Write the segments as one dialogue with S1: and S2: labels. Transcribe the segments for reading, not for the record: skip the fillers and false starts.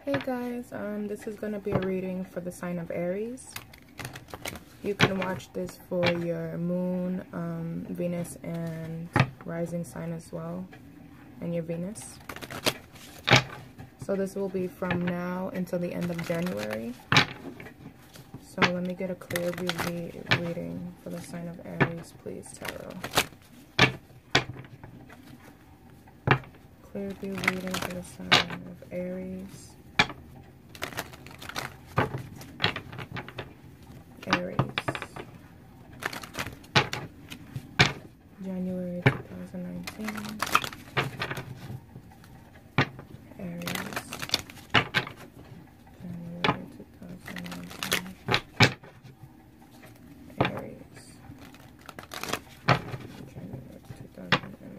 S1: Hey guys, this is going to be a reading for the sign of Aries. You can watch this for your moon, Venus, and rising sign as well, and your Venus. So this will be from now until the end of January. So let me get a clear view reading for the sign of Aries, please, Tarot. Clear view reading for the sign of Aries. Aries, January 2019. Aries, January 2019. Aries, January 2019.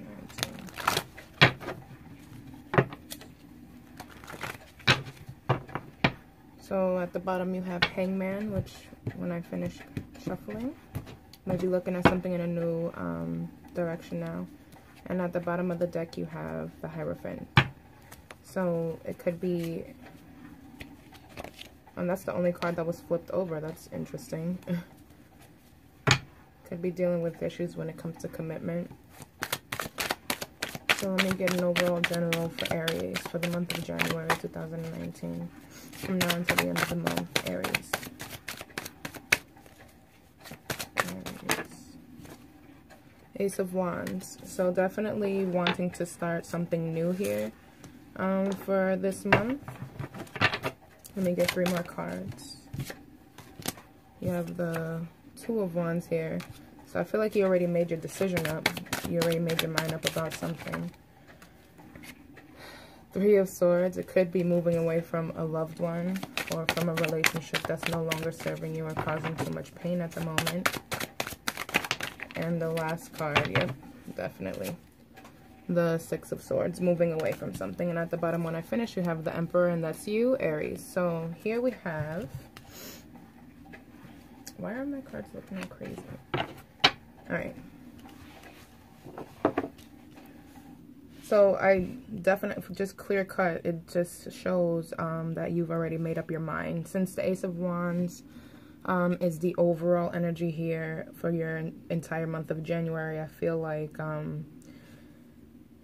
S1: So at the bottom you have Hangman, which when I finish shuffling, might be looking at something in a new direction now. And at the bottom of the deck you have the Hierophant. So it could be, and that's the only card that was flipped over. That's interesting. Could be dealing with issues when it comes to commitment. So let me get an overall general for Aries for the month of January 2019. From now until the end of the month, Aries. Ace of Wands. So definitely wanting to start something new here for this month. Let me get 3 more cards. You have the Two of Wands here. So I feel like you already made your decision up. You already made your mind up about something. 3 of Swords. It could be moving away from a loved one or from a relationship that's no longer serving you or causing too much pain at the moment. And the last card, yep, definitely. The 6 of Swords, moving away from something. And at the bottom when I finish, you have the Emperor, and that's you, Aries. So here we have... Why are my cards looking all crazy? Alright. So I definitely, just clear cut, it just shows that you've already made up your mind. Since the Ace of Wands is the overall energy here for your entire month of January, I feel like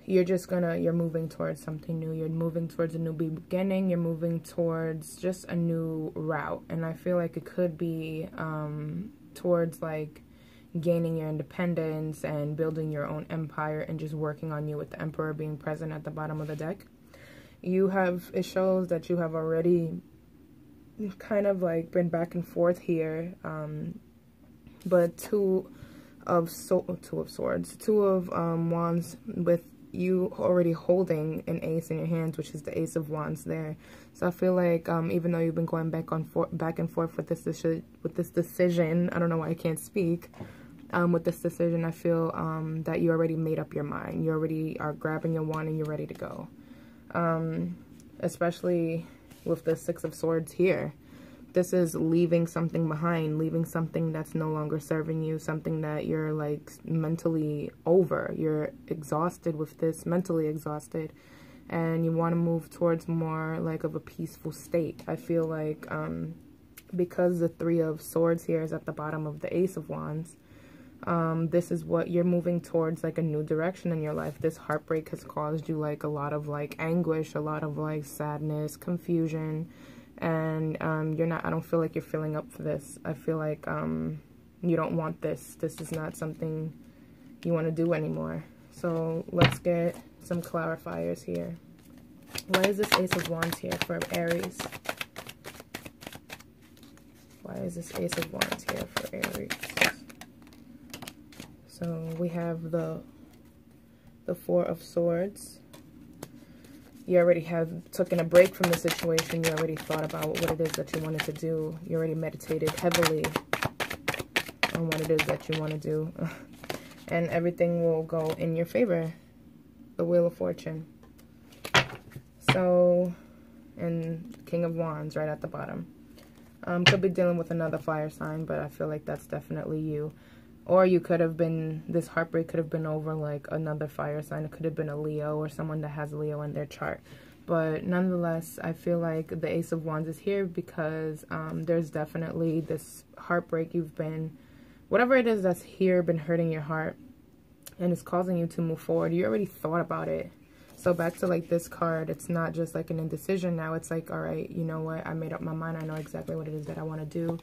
S1: you're moving towards something new. You're moving towards a new beginning. You're moving towards just a new route. And I feel like it could be towards like gaining your independence and building your own empire and just working on you, with the Emperor being present at the bottom of the deck. It shows that you have already kind of like been back and forth here, but two of Wands, with you already holding an ace in your hands, which is the Ace of Wands there. So I feel like even though you've been going back and forth with this decision, I don't know why I can't speak. With this decision, I feel that you already made up your mind. You already are grabbing your wand and you're ready to go. Especially with the 6 of Swords here. This is leaving something behind, leaving something that's no longer serving you, something that you're like mentally over. You're exhausted with this, mentally exhausted, and you want to move towards more like of a peaceful state. I feel like because the 3 of Swords here is at the bottom of the Ace of Wands, this is what you're moving towards, like a new direction in your life. This heartbreak has caused you like a lot of like anguish, a lot of like sadness, confusion, and I don't feel like you're filling up for this. I feel like you don't want this. This is not something you want to do anymore. So let's get some clarifiers here. Why is this Ace of Wands here for Aries? Why is this Ace of Wands here for Aries? So we have the 4 of Swords. You already have taken a break from the situation. You already thought about what it is that you wanted to do. You already meditated heavily on what it is that you want to do. And everything will go in your favor. The Wheel of Fortune. So, and King of Wands right at the bottom. Could be dealing with another fire sign, but I feel like that's definitely you. Or you could have been, this heartbreak could have been over like another fire sign. It could have been a Leo or someone that has Leo in their chart. But nonetheless, I feel like the Ace of Wands is here because there's definitely this heartbreak you've been, whatever it is that's here, been hurting your heart and it's causing you to move forward. You already thought about it. So back to like this card, it's not just like an indecision now. It's like, all right, you know what? I made up my mind. I know exactly what it is that I want to do.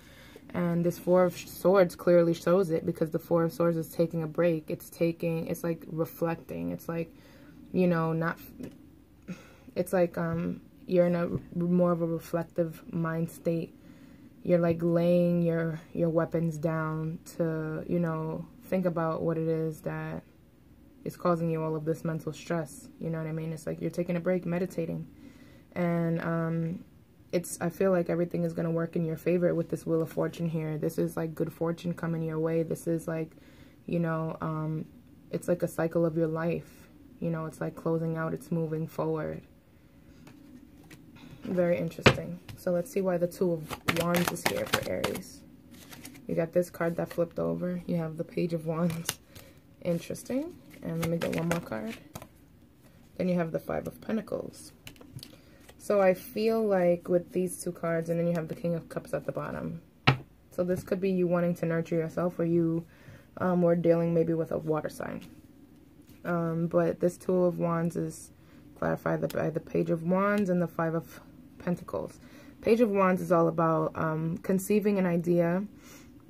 S1: And this Four of Swords clearly shows it, because the Four of Swords is taking a break. It's like reflecting. It's like, you know, it's like you're in a more of a reflective mind state. You're like laying your weapons down to, you know, think about what it is that is causing you all of this mental stress. You know what I mean? It's like you're taking a break, meditating. And I feel like everything is going to work in your favor with this Wheel of Fortune here. This is like good fortune coming your way. This is like, you know, it's like a cycle of your life. You know, it's like closing out, it's moving forward. Very interesting. So let's see why the Two of Wands is here for Aries. You got this card that flipped over. You have the Page of Wands. Interesting. And let me get one more card. Then you have the Five of Pentacles. So I feel like with these two cards, and then you have the King of Cups at the bottom. So this could be you wanting to nurture yourself, or you were dealing maybe with a water sign. But this Two of Wands is clarified by the Page of Wands and the Five of Pentacles. Page of Wands is all about conceiving an idea,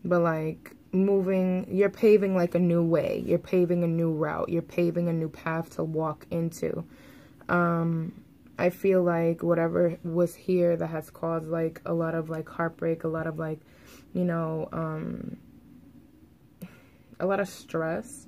S1: but like moving, you're paving like a new way, you're paving a new route, you're paving a new path to walk into. I feel like whatever was here that has caused like a lot of like heartbreak, a lot of like, you know, a lot of stress,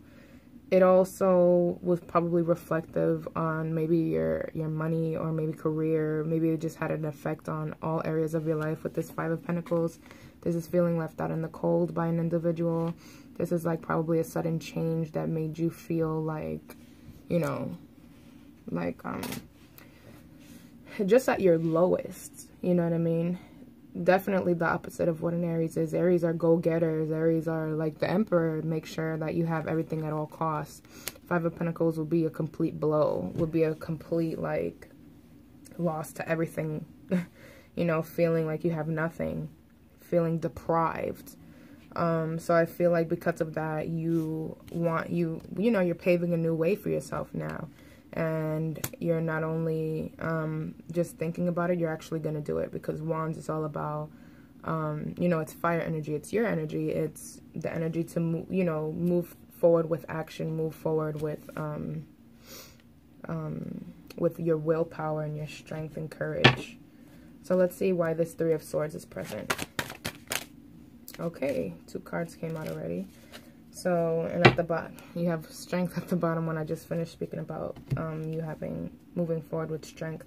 S1: it also was probably reflective on maybe your money or maybe career. Maybe it just had an effect on all areas of your life. With this Five of Pentacles, this is feeling left out in the cold by an individual. This is like probably a sudden change that made you feel like, you know, like just at your lowest, you know what I mean? Definitely the opposite of what an Aries is. Aries are go-getters. Aries are like the Emperor. Make sure that you have everything at all costs. Five of Pentacles will be a complete blow. Would be a complete like loss to everything. You know, feeling like you have nothing. Feeling deprived. So I feel like because of that, you know, you're paving a new way for yourself now. And you're not only just thinking about it, you're actually going to do it, because Wands is all about, you know, it's fire energy. It's your energy. It's the energy to, move forward with action, move forward with your willpower and your strength and courage. So let's see why this Three of Swords is present. Okay, two cards came out already. So, and at the bottom, you have strength at the bottom when I just finished speaking about you moving forward with strength.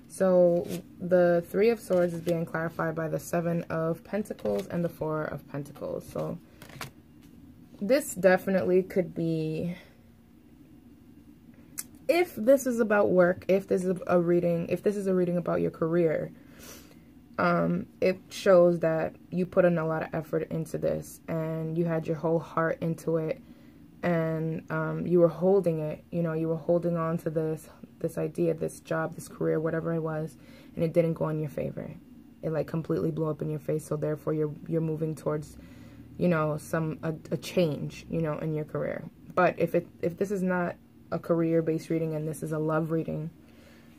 S1: So, the Three of Swords is being clarified by the Seven of Pentacles and the Four of Pentacles. So, this definitely could be, if this is about work, if this is a reading about your career, it shows that you put in a lot of effort into this, and you had your whole heart into it, and you were holding it, you know, you were holding on to this idea, this job, this career, whatever it was, and it didn't go in your favor. It like completely blew up in your face. So therefore you're moving towards, you know, a change, you know, in your career. But if this is not a career-based reading and this is a love reading,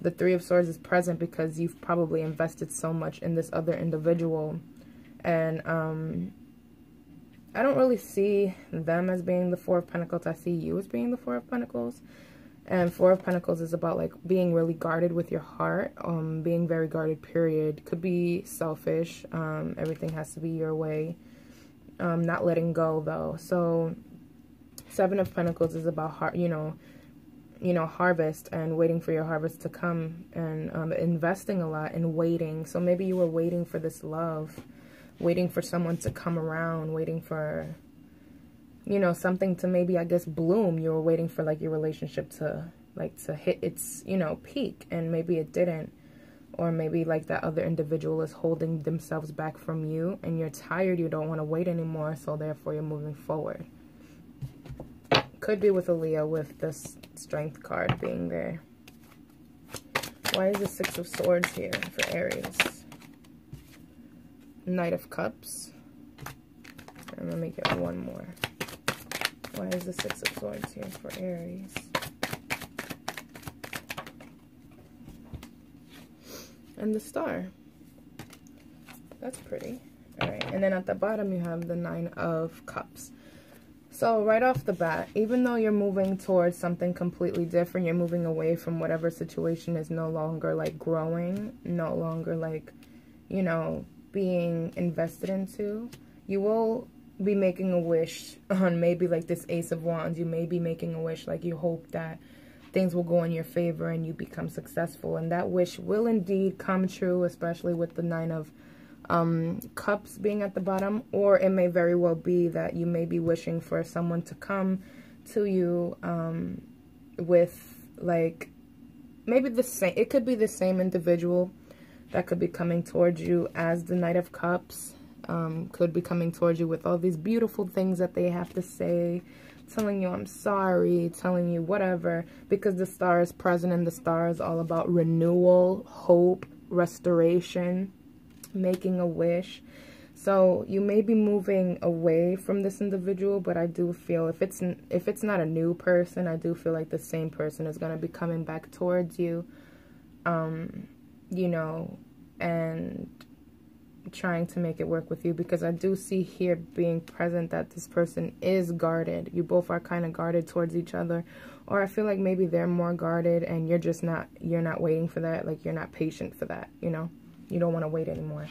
S1: the Three of Swords is present because you've probably invested so much in this other individual. And I don't really see them as being the Four of Pentacles. I see you as being the Four of Pentacles. And Four of Pentacles is about like being really guarded with your heart. Being very guarded, period. Could be selfish. Everything has to be your way. Not letting go though. So Seven of Pentacles is about heart, harvest, and waiting for your harvest to come, and investing a lot and waiting. So maybe you were waiting for this love, waiting for someone to come around, waiting for, you know, something to maybe, I guess, bloom. You were waiting for like your relationship to hit its, you know, peak, and maybe it didn't. Or maybe like that other individual is holding themselves back from you, and you're tired, you don't want to wait anymore, so therefore you're moving forward. Could be with a Leo with this Strength card being there. Why is the Six of Swords here for Aries? Knight of Cups. And let me get one more. Why is the Six of Swords here for Aries? And the Star. That's pretty. Alright, and then at the bottom you have the Nine of Cups. So right off the bat, even though you're moving towards something completely different, you're moving away from whatever situation is no longer like growing, no longer like, you know, being invested into, you will be making a wish on maybe like this Ace of Wands. You may be making a wish like you hope that things will go in your favor and you become successful. And that wish will indeed come true, especially with the Nine of Cups being at the bottom. Or it may very well be that you may be wishing for someone to come to you with like maybe the same, it could be the same individual that could be coming towards you as the Knight of Cups. Could be coming towards you with all these beautiful things that they have to say, telling you I'm sorry, telling you whatever, because the Star is present, and the Star is all about renewal, hope, restoration, making a wish. So you may be moving away from this individual, but I do feel if it's not a new person, I do feel like the same person is going to be coming back towards you, you know, and trying to make it work with you, because I do see here being present that this person is guarded. You both are kind of guarded towards each other, or I feel like maybe they're more guarded and you're just not, you're not waiting for that, like you're not patient for that, you know, you don't want to wait anymore.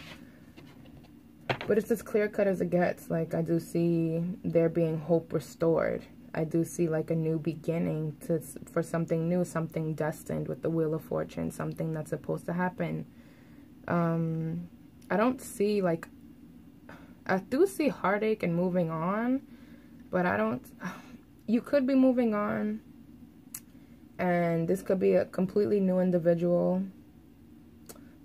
S1: But it's as clear cut as it gets. Like I do see there being hope restored. I do see like a new beginning for something new, something destined with the Wheel of Fortune, something that's supposed to happen. I don't see like, I do see heartache and moving on, but I don't, you could be moving on and this could be a completely new individual.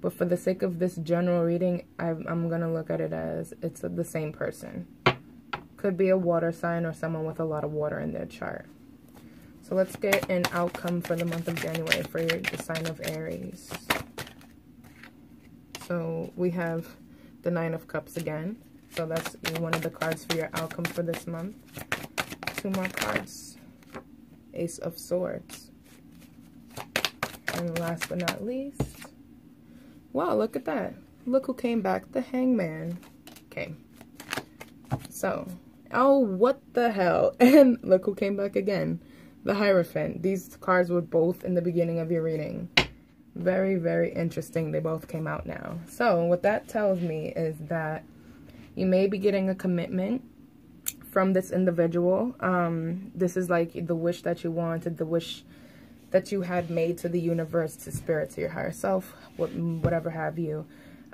S1: But for the sake of this general reading, I'm going to look at it as it's the same person. Could be a water sign or someone with a lot of water in their chart. So let's get an outcome for the month of January for the sign of Aries. So we have the Nine of Cups again. So that's one of the cards for your outcome for this month. Two more cards. Ace of Swords. And last but not least, wow, look at that. Look who came back, the Hangman. Okay. So, oh, what the hell? And look who came back again, the Hierophant. These cards were both in the beginning of your reading. Very, very interesting. They both came out now. So what that tells me is that you may be getting a commitment from this individual. This is like the wish that you wanted, the wish that you had made to the universe, to spirit, to your higher self, whatever have you.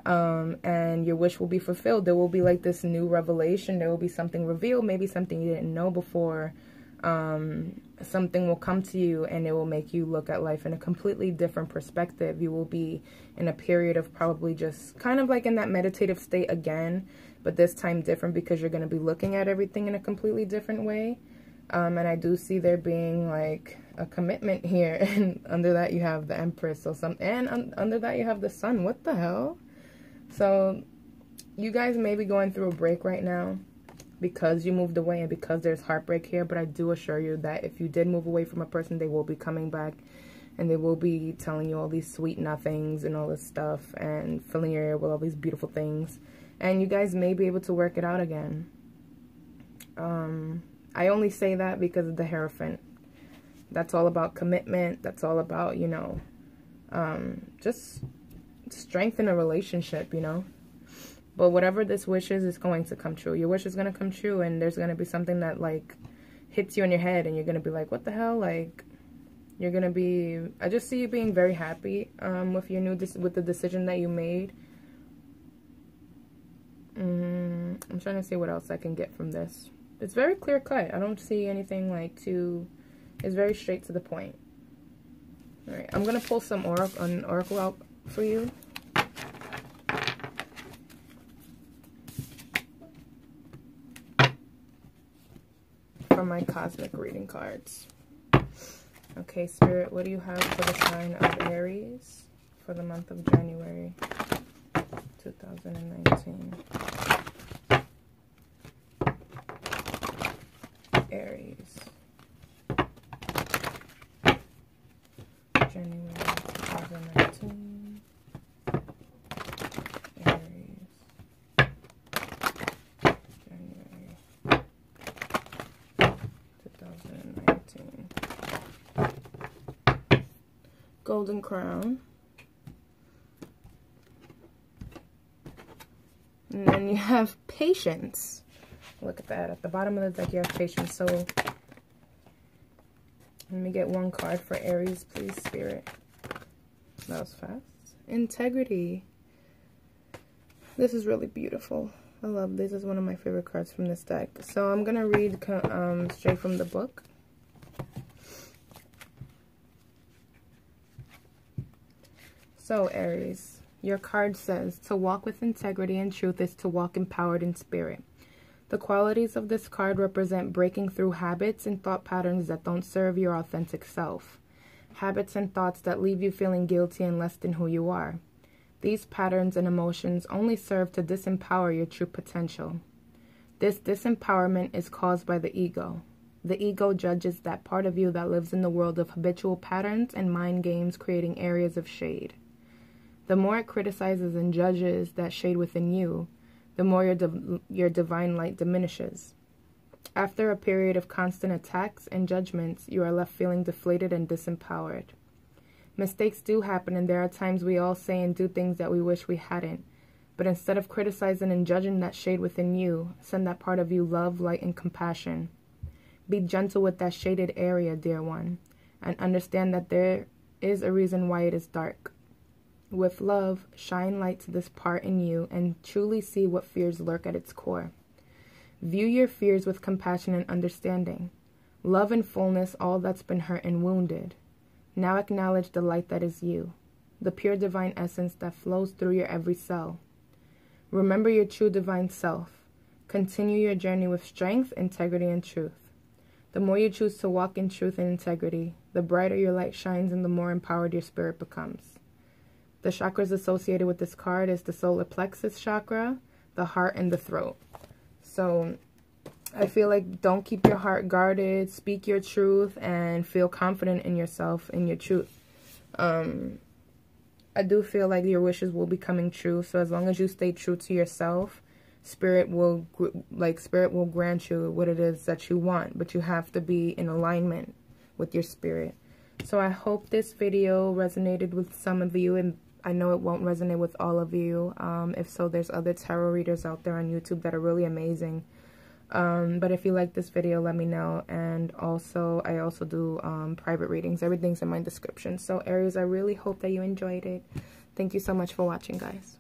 S1: And your wish will be fulfilled. There will be like this new revelation. There will be something revealed, maybe something you didn't know before. Something will come to you and it will make you look at life in a completely different perspective. You will be in a period of probably just kind of like in that meditative state again, but this time different, because you're going to be looking at everything in a completely different way. And I do see there being like a commitment here, and under that you have the Empress, so under that you have the Sun. What the hell? So you guys may be going through a break right now because you moved away and because there's heartbreak here, but I do assure you that if you did move away from a person, they will be coming back and they will be telling you all these sweet nothings and all this stuff and filling your ear with all these beautiful things, and you guys may be able to work it out again. I only say that because of the Hierophant. That's all about commitment. That's all about, you know, just strengthen a relationship, you know. But whatever this wish is going to come true. Your wish is going to come true, and there's going to be something that, like, hits you in your head, and you're going to be like, what the hell? Like, you're going to be, I just see you being very happy with your with the decision that you made. I'm trying to see what else I can get from this. It's very clear cut. I don't see anything like it's very straight to the point. Alright, I'm going to pull some oracle out for you. From my cosmic reading cards. Okay, Spirit, what do you have for the sign of Aries? for the month of January 2019. Aries. January 2019. Aries. January 2019. Golden Crown. And then you have Patience. Look at that. At the bottom of the deck, you have Patience. So, let me get one card for Aries, please, Spirit. That was fast. Integrity. This is really beautiful. I love this. This is one of my favorite cards from this deck. So, I'm going to read straight from the book. So, Aries, your card says, to walk with integrity and truth is to walk empowered in spirit. The qualities of this card represent breaking through habits and thought patterns that don't serve your authentic self. Habits and thoughts that leave you feeling guilty and less than who you are. These patterns and emotions only serve to disempower your true potential. This disempowerment is caused by the ego. The ego judges that part of you that lives in the world of habitual patterns and mind games, creating areas of shade. The more it criticizes and judges that shade within you, the more your divine light diminishes. After a period of constant attacks and judgments, you are left feeling deflated and disempowered. Mistakes do happen, and there are times we all say and do things that we wish we hadn't. But instead of criticizing and judging that shade within you, send that part of you love, light, and compassion. Be gentle with that shaded area, dear one, and understand that there is a reason why it is dark. With love, shine light to this part in you and truly see what fears lurk at its core. View your fears with compassion and understanding. Love in fullness all that's been hurt and wounded. Now acknowledge the light that is you, the pure divine essence that flows through your every cell. Remember your true divine self. Continue your journey with strength, integrity, and truth. The more you choose to walk in truth and integrity, the brighter your light shines and the more empowered your spirit becomes. The chakras associated with this card is the solar plexus chakra, the heart, and the throat. So I feel like don't keep your heart guarded, speak your truth, and feel confident in yourself and your truth. I do feel like your wishes will be coming true. So as long as you stay true to yourself, Spirit will grant you what it is that you want. But you have to be in alignment with your spirit. So I hope this video resonated with some of you, and I know it won't resonate with all of you. If so, there's other tarot readers out there on YouTube that are really amazing. But if you like this video, let me know. And also, I also do private readings. Everything's in my description. So Aries, I really hope that you enjoyed it. Thank you so much for watching, guys.